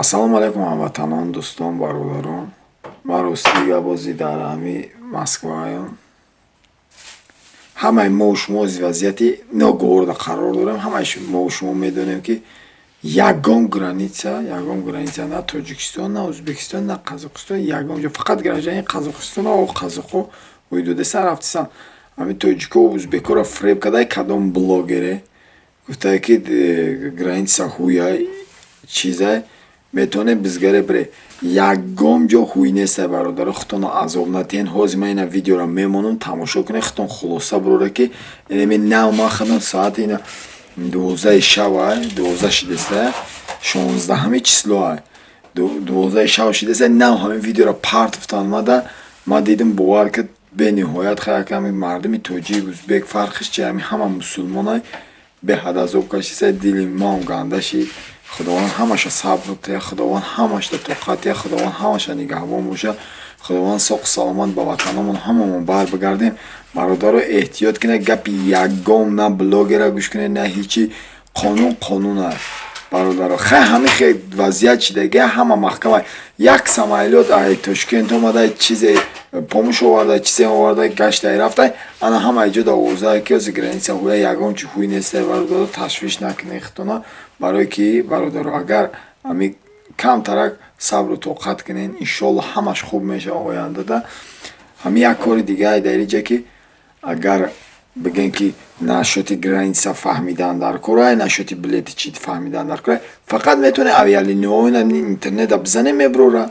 Ассалому алейкум ҳамватанон, дӯстон, бародарон. Ман Рустӣ Абози дар ҳами Москваам. Ҳамаи мо шумо аз вазъияти ноговарда қарор дорем. Ҳамаи мо шумо медонем ки ягон граница на Тоҷикистон, на Ӯзбекистон, на Қазоқистон, ягон ҷо фақат граждани Қазоқистон ва қазоқҳо ҳудудеса рафтисан. Ҳами тоҷико ва ӯзбекоро фреб карда кадом блогере гуфтае ки граница ҳуяй чизай метоне бизгаре бире. Ягон ҷо ҳуй нестай бародаро, хутоно азоб натиҳен. Ҳозир ман ина видеоро мемонам, тамошо кунед, хутон хулоса бурора ки инеми нав ман хадам соати ина 12 шабай, 12 шидестай, 16 числоай, 12 шаб шидестай, нав ҳамин видеоро партофтан мада. Ман дидим бовар кард бениҳоят хаями мардуми тоҷик, ӯзбек фарқиш чи, ҳами ҳама мусулмонай беҳад азоб кашиса. Дили ман ганда шид. Худованд ҳамаша сабр тия, Худованд ҳамаша тоқат тия, Худованд ҳамаша нигаҳбон боша. Худованд соқ саломат ба ватанамон ҳамамон бар бигардем. Бародаро эҳтиёт кунед, гапи ягон на блогера гӯш кунед, на ҳичи қонун аст. Бародаро хай ҳамин хел вазъият чидаги ҳама маҳкама як самолёт ай Тошкент омада чизе помӯш оварда, чизе оварда гаштай рафтай, ана ҳамаи ҷо довозае ки ози граница ҳуя ягон чӣ ҳуй нестай. Бародаро ташвиш накунед хитона, барое ки бародаро агар ҳами камтарак сабру тоқат кунед, иншоалло ҳамаш хуб мешава ояндада. Ҳами як кори дигаи дар инҷа ки агар бигем ки нашоти граница фаҳмидан дар корай, нашоти билети чи фаҳмидан дар корай, фақат метавонед авиалинияҳои интернета бизане мебурора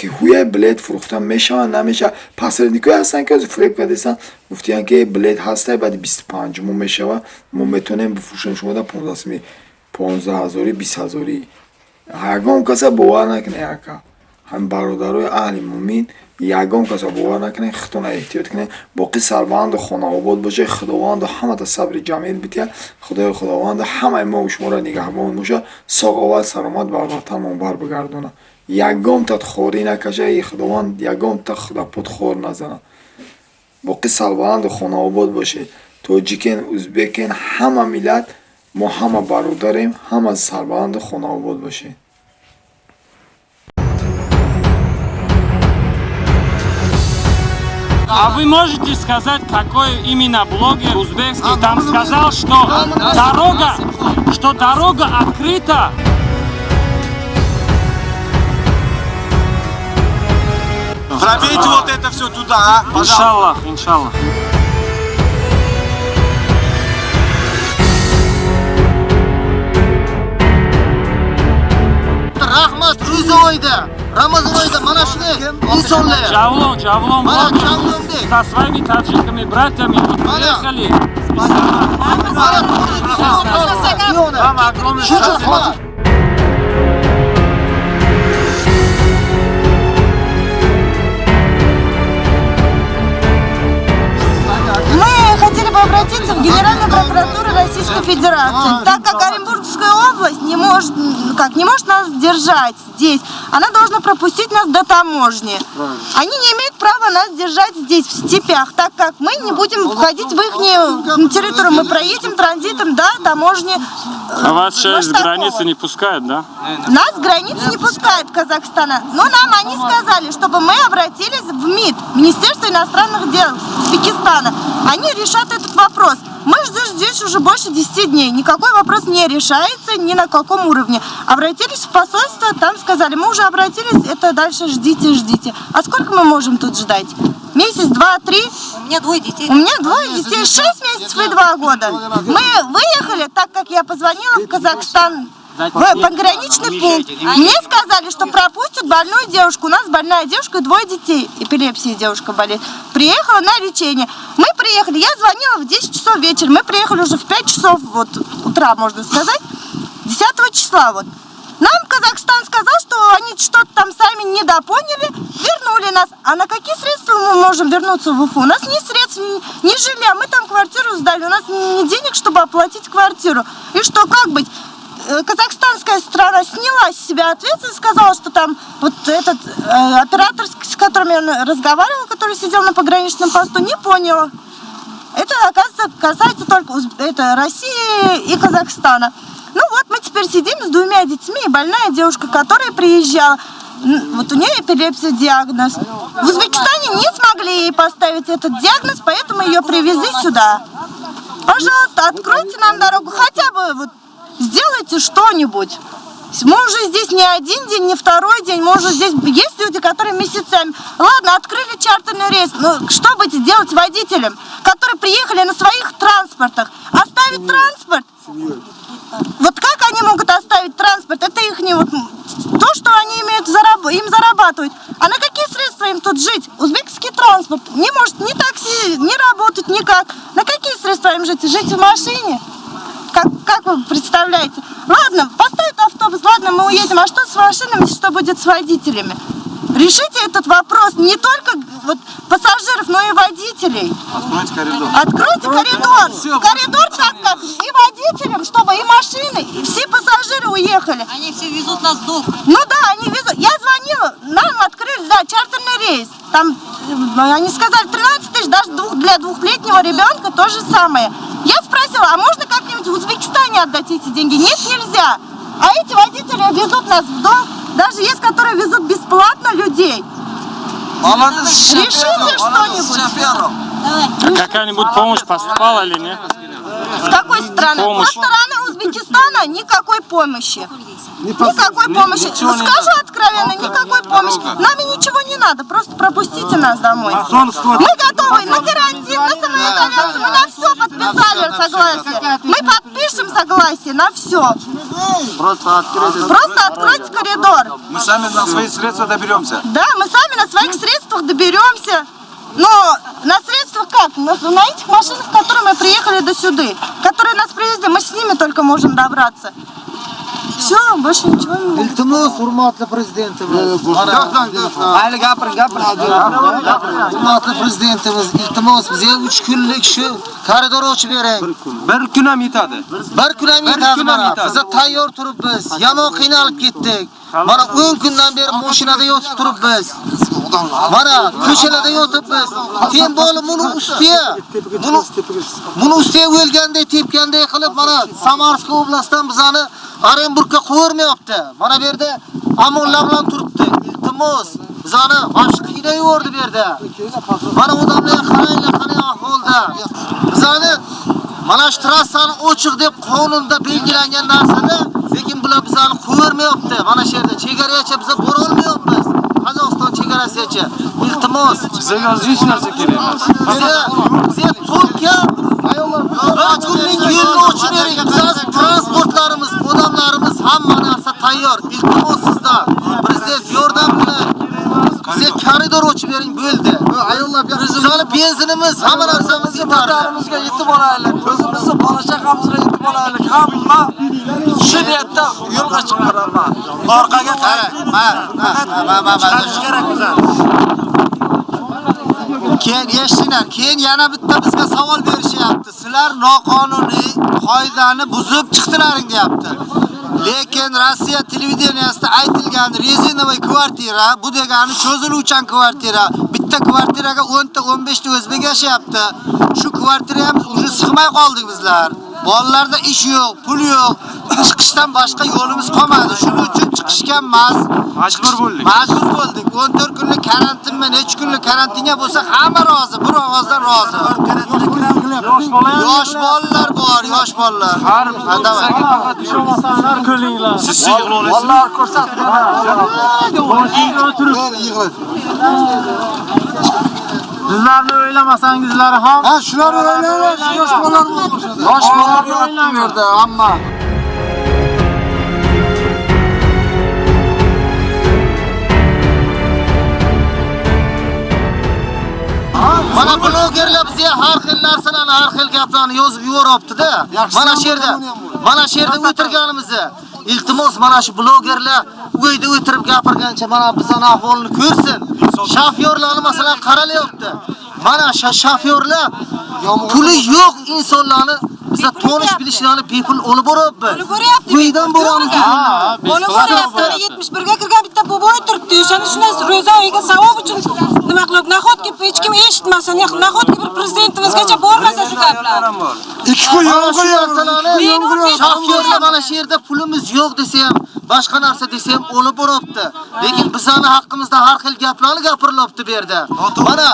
ки ҳуяи билет фурӯхтан мешаванд, намешаванд. Посредникҳое ҳастанд ки ҳозир фреб кардесан, гуфтиянд ки билет ҳастай баъди 25 мешава, мо метавонем бифурӯшем шумо дар 15,000, 20,000. Ягон каса бовар накунед. Яка ҳам бародарои аҳли муъмин, ягон каса бовар накунед. хитона эҳтиёт кунед. Боқӣ сарбаланду хонаобод бошед. Худованду ҳамата сабри ҷамил бития. Худованду ҳамаи мо шуморо нигаҳбон боша. соғ овал саломат ба ватанмон бар бигардона. Ягон тат хорӣ накаша, Худованд ягон тат худапот хор назана. Боқӣ сарбаланду хонаобод бошед. Тоҷикен, ӯзбекен, ҳама миллат, мо ҳама бародарем. Ҳама сарбаланду хонаобод бошед. А вы можете сказать, какой именно блогер узбекский там сказал, что дорога открыта? Пробейте вот это все туда, а? Иншаллах, иншаллах. Rahmat Ruzoyda, Ramazanoyda mana shunday insonlar. Javlon Mana Javlondek со своими таджиками, братьями приехали. Вам огромное спасибо. Мы хотели бы обратиться в Генеральную прокуратуру Российской Федерации, так как Оренбургская область не может нас держать здесь. Она должна пропустить нас до таможни. Они не имеют права нас держать здесь, в степях, так как мы не будем входить в их территорию. Мы проедем транзитом до таможни. А вас сейчас с границы не пускают, да? Нас с границы не пускают Казахстана. Но нам они сказали, чтобы мы обратились в МИД, Министерство иностранных дел Узбекистана. Они решат этот вопрос. Мы ждем здесь уже больше 10 дней. Никакой вопрос не решается ни на каком уровне. Обратились в посольство, там сказали, мы уже обратились, это дальше ждите. А сколько мы можем тут ждать? Месяц, 2, 3? У меня двое детей. У меня двое детей, 6 месяцев и 2 года. Мы выехали, так как я позвонила в Казахстан, в пограничный пункт. Мне сказали, что пропустят больную девушку. У нас больная девушка и 2 детей. Эпилепсия девушка болеет. Приехала на лечение. Мы приехали, я звонила в 10 часов вечера. Мы приехали уже в 5 часов утра, можно сказать, 10 числа. Нам Казахстан сказал, что они что-то там сами недопоняли, вернули нас. А на какие средства мы можем вернуться в Уфу? У нас ни средств, ни жилья. Мы там квартиру сдали, у нас ни денег, чтобы оплатить квартиру. И что, как быть? Казахстанская страна сняла с себя ответственность, сказала, что там вот этот оператор, с которым я разговаривала, который сидел на пограничном посту, не поняла. Это, оказывается, касается только России и Казахстана. Ну вот, мы теперь теперь сидим с 2 детьми, и больная девушка, которая приезжала, вот у нее эпилепсия диагноз. В Узбекистане не смогли ей поставить этот диагноз, поэтому ее привезли сюда. Пожалуйста, откройте нам дорогу, хотя бы вот сделайте что-нибудь. Мы уже здесь не один день, не второй день, мы уже здесь есть люди, которые месяцами. Ладно, открыли чартерный рейс, но что будете делать водителям, которые приехали на своих транспортах? Оставить транспорт? Вот как они могут оставить транспорт? Это их не вот то, что они имеют им зарабатывать. А на какие средства им тут жить? Узбекский транспорт не может ни такси, ни работать никак. На какие средства им жить? Жить в машине? Как вы представляете? Ладно, поставят автобус, ладно, мы уедем. А что с машинами, что будет с водителями? Решите этот вопрос не только вот, пассажиров, но и водителей. Откройте коридор. Откройте коридор. Коридор так как и водителям, чтобы и машины, и все пассажиры уехали. Они все везут нас в долг. Ну да, они везут. Я звонила, нам открыли, да, чартерный рейс. Там, они сказали, 13 тысяч, даже для двухлетнего ребенка то же самое. Я спросила, а можно как-нибудь в Узбекистане отдать эти деньги? Нет, нельзя. А эти водители везут нас в долг. Даже есть, которые везут бесплатно людей. Решите что-нибудь. Какая-нибудь помощь поступала или нет? С какой стороны? Помощь. Со стороны Узбекистана никакой помощи. Никакой помощи. Скажу откровенно, никакой помощи. Нам и ничего не надо, просто пропустите нас домой. Мы готовы на карантин, на самоизоляцию, мы на все подписали согласие. Мы подпишем согласие на все. Просто Откройте коридор. Мы сами на свои средства доберемся. Да, мы сами на своих средствах доберемся. Но на средствах как? На этих машинах, в которые мы приехали до сюда, которые нас привезли, мы с ними только можем добраться. Все, больше ничего не надо. Iltimos, hurmatli prezidentimiz. Hurmatli prezidentimiz, iltimos bizga 3 kunlik shu koridor ochib bering. Bir kun ham yetadi. Bir kun ham yetadi mana. Biz tayyor turibmiz. Yomon qiynalib ketdik. Mana 10 kundan beri mashinada yotib turibmiz. Mana ko'chalarda yotibmiz. Keyin bo'lib buni ustiga o'lganday, tepganday qilib mana Samarqand oblastdan bizani Orenburgga qo'yirmayapti. Mana bu yerda amonlar bilan turibdi. Iltimos, bizani bosh qiynayordi bu yerda. Mana odamlar qaranglar, qanday ahvolda. Bizani mana shu trassani ochiq deb qonunda belgilangan narsada, lekin bular bizani qo'yirmayapti. Mana shu yerda chegaragacha biz bora olmayapmiz. Qozog'iston chegarasigacha. Iltimos, Bizga hech narsa kerak emas. Bizga Turkiya kunlik yo'lni ochib bering. Biz transportlarimiz, odamlarimiz hamma narsa tayyor. Iltimos sizdan. Prezident yordam qiling. Bizga koridor ochib bering bo'ldi. Ayollar, bizning benzinimiz, hamma narsamiz yetarli. Yetib olaylik. O'zimizni bola chaqamizga yetib olaylik. Hamma shu niyatda yo'lga chiqaman. Orqaga qarang. Keyin eshtinglar, keyin yana bitta bizga savol berishyapti. Sizlar noqonuniy qoidani buzib chiqdilaring deyapti. Lekin Rossiya televideniyasida aytilgan rezinovoy kvartira, bu degani cho'ziluvchan kvartira. Bitta kvartiraga 10 ta 15 ta o'zbek yashayapti. Shu kvartiraga ham uni sig'may qoldik bizlar. Bolalarda ish yo'q, pul yo'q. Chiqishdan boshqa yo'limiz qolmadi. Shuning uchun chiqishga Majbur bo'ldik. Majbur bo'ldik. 14 kunlik karantinmi, necha kunlik karantinga bo'lsa hamma rozi, bir ovozdan rozi. Yosh bolalar bor, yosh bolalar. Har ishonmasanlar ko'ringlar. Siz yig'la olasiz. Vallar ko'rsatdim. Bizlarni o'ylamasangizlar ham. Ha, shular o'ylaymiz, yosh bolalar bor. Yosh bolalar o'ylamaydi, hamma. Mana blogerlar bizga har xil narsalarni, har xil gaplarni yozib yuboryapti-da. Mana shu yerda o'tirganimizni. Iltimos, mana shu blogerlar uyda o'tirib gapirgancha mana bizning ahvolni ko'rsin. Shofyorlarni masalan qaralayapti. Mana shu shofyorlar puli yo'q insonlarni biza tonish bilishlarni people olib boryapmiz. Olib boryapti. Uydan boramiz. Olib boryapti. 71 ga kirgan bitta boboy turibdi. O'shani shunday ro'za oyiga savob uchun nima qilib, nahotki hech kim eshitmasin, nahotki bir prezidentimizgacha bormasa shu gaplar. Shohyorlar mana shu yerda pulimiz yo'q desa ham, boshqa narsa desa ham olib boryapti. Lekin bizning haqqimizda har xil gaplarni gapirilyapti bu yerda. Mana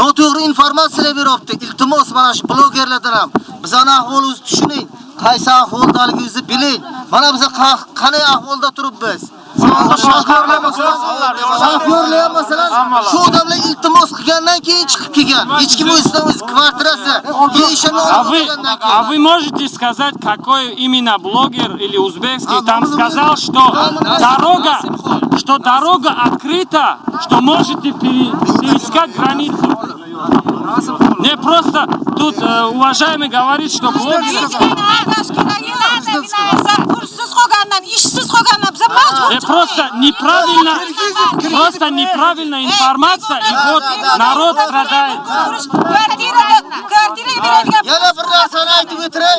noto'g'ri informatsiyalar beryapti. Iltimos mana shu blogerlardan ham bizning ahvolimizni tushuning. Qaysi ahvoldaligingizni biling. Mana biz qanday ahvolda turibmiz? Shohyorlar masalan shu odamlar iltimos qilgandan keyin chiqib kelgan. Hech kim o'zidan o'zi kvartirasi yeyishini olmagandan keyin. А вы можете сказать, какой именно блогер или узбекский там сказал, что дорога открыта, что можете пересекать границу? Не просто тут уважаемый говорит, что блогер... Просто неправильная информация, и вот народ страдает. Yana bir narsani aytib o'tiray.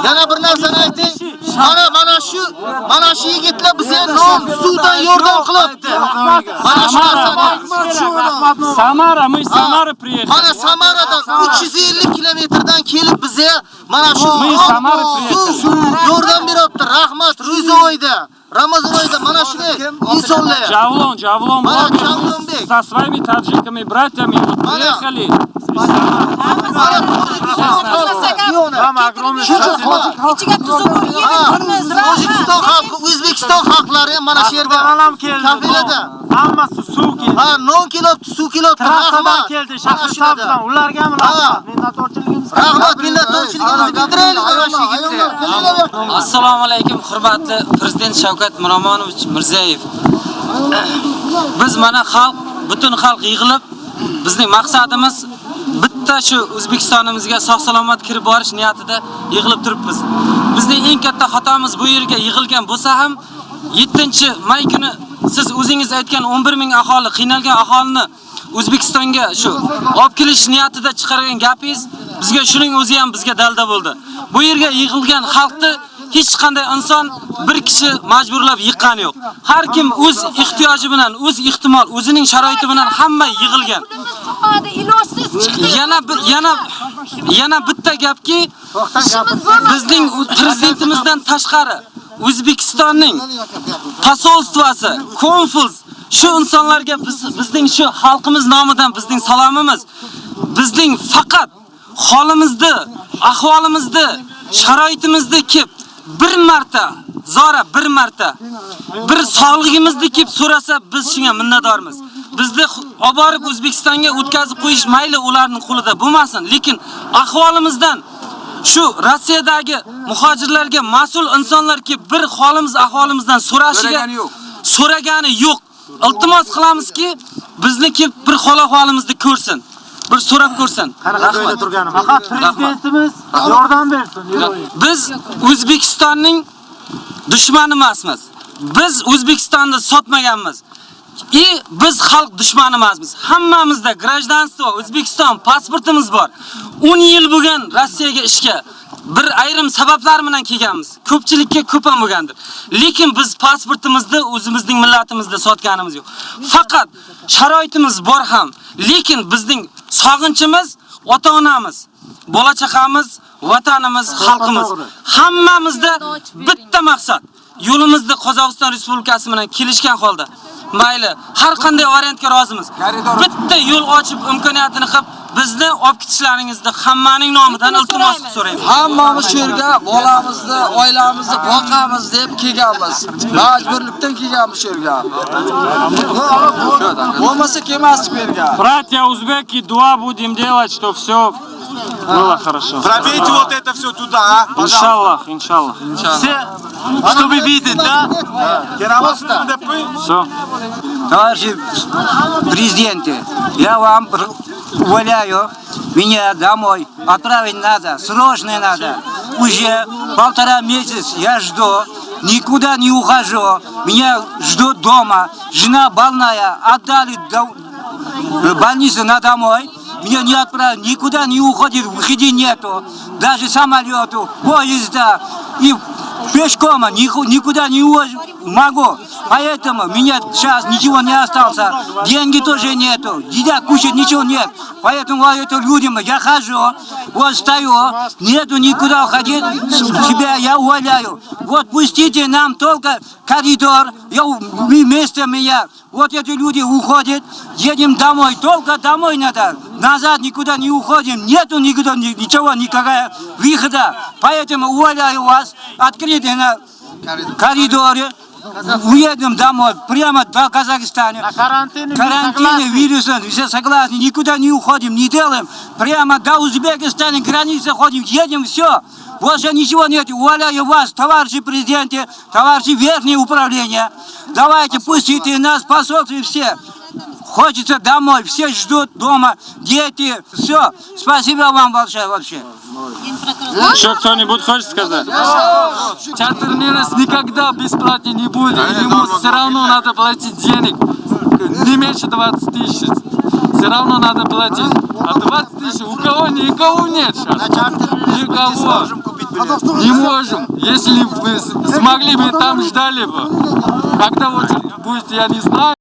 Yana bir narsani ayting. Mana shu yigitlar bizga non, suvdan yordam qilyapti. Mana shu narsani. Samara, мы из Самары приехали. Mana Samaradan 350 kilometrdan kelib bizga mana shu yordam beryapti. Rahmat, ro'za oyida. Ramazon oyida mana shunday insonlar. Javlon со своими таджиками, братьями вот приехали. O'zbekiston xalqlari ham mana shu yerda kafilada. Hammasi suv keldi. Ha, non kelibdi, suv kelibdi. Rahmat keldi. Shahrisabzdan ularga ham rahmat. Minnatdorchiligimizni bildiraylik mana shu yigitlarga. Assalomu alaykum, hurmatli Prezident Shavkat Miromonovich Mirziyoyev. Biz mana butun xalq yig'ilib, bizning maqsadimiz bitta shu O'zbekistonimizga sog'-salomat kirib borish niyatida yig'ilib turibmiz. Bizning eng katta xatomiz bu yerga yig'ilgan bo'lsa ham 7-may kuni siz o'zingiz aytgan 11 ming aholi, qiynalgan aholini O'zbekistonga shu olib kelish niyatida chiqargan gapingiz bizga shuning o'zi ham bizga dalda bo'ldi. Bu yerga yig'ilgan xalqni hech qanday inson bir kishi majburlab yiqqani yo'q. Har kim o'z ehtiyoji bilan, o'z ehtimol, o'zining sharoiti bilan hamma yig'ilgan. Yana bitta gapki, bizning prezidentimizdan tashqari O'zbekistonning posolstvosi, konsul shu insonlarga bizning shu xalqimiz nomidan bizning salomimiz, bizning faqat holimizni, ahvolimizni, sharoitimizni kelib bir marta bir sog'lig'imizni kelib so'rasa biz shunga minnatdormiz. Bizni olib borib O'zbekistonga o'tkazib qo'yish mayli ularning qo'lida bo'lmasin, lekin ahvolimizdan shu Rossiyadagi muhojirlarga mas'ul insonlar kelib bir holimiz ahvolimizdan so'ragani yo'q. Iltimos qilamizki, bizni kelib bir ahvolimizni ko'rsin. Bir so'rab ko'rsin. Rahmat turganim. Faqat prezidentimiz yordam bersin. Biz O'zbekistonning dushmani emasmiz. Biz O'zbekistonni sotmaganmiz. Biz xalq dushmani emasmiz. Hammamizda grajdanstvo, O'zbekiston pasportimiz bor. 10 yil bo'lgan Rossiyaga ishga bir ayrim sabablar bilan kelganmiz. Ko'pchilikka ko'p ham bo'lgandir. Lekin biz pasportimizni o'zimizning millatimizda sotganimiz yo'q. Faqat sharoitimiz bor ham, lekin bizning sog'inchimiz ota-onamiz, bola-chaqamiz, vatanimiz, xalqimiz. Hammamizda bitta maqsad. Yo'limizda Qozog'iston Respublikasi bilan kelishgan holda mayli har qanday variantga rozimiz. Bitta yo'l ochib imkoniyatini qilib bizni olib ketishlaringizni hammaning nomidan iltimos qilib so'raymiz. Hammamiz shu yerga bolamizni, oilamizni boqamiz deb kelganmiz. Majburlikdan kelganmiz shu yerga. Bo'lmasa kelmasdik bu yerga. Братья узбеки, дуа будем делать, что все было хорошо. Пробейте вот это все туда, а? Иншаллах. Все, чтобы видеть, да? Все. Товарищи президенты, я вам умоляю, меня домой отправить надо, срочно надо. Уже 1,5 месяца я жду, никуда не ухожу, меня ждут дома, жена больная, отдали больницу на домой. Меня не отправили, никуда не уходит, выхода нету. даже самолету, поезда и пешком никуда не могу. Поэтому меня сейчас ничего не осталось. Деньги тоже нету. Едят, кушать ничего нет. Поэтому это людям я хожу, вот стою, нету никуда уходить, себя я увольняю. Вот пустите нам только коридор, вместо меня. Вот эти люди уходят, едем домой, только домой надо. Назад никуда не уходим, нету никуда ничего, никакого выхода. Поэтому увольняю вас, открыты на коридоре. Уедем домой, прямо до Казахстана. Карантин, вирусы, все согласны, никуда не уходим, не делаем. Прямо до Узбекистана, границы ходим, едем, все. Больше ничего нет, увольняю вас, товарищи президенты, товарищи верхнее управление. Давайте, пустите нас, посольстве все. Хочется домой, все ждут дома, дети, все. Спасибо вам большое вообще. Еще кто-нибудь хочет сказать? Чартермерс никогда бесплатно не будет. Ему все равно надо платить денег. Не меньше 20 тысяч. Все равно надо платить. А 20 тысяч у кого никого нет сейчас. Никого. Не можем. Если бы смогли бы, там ждали бы. Когда вот будет, я не знаю.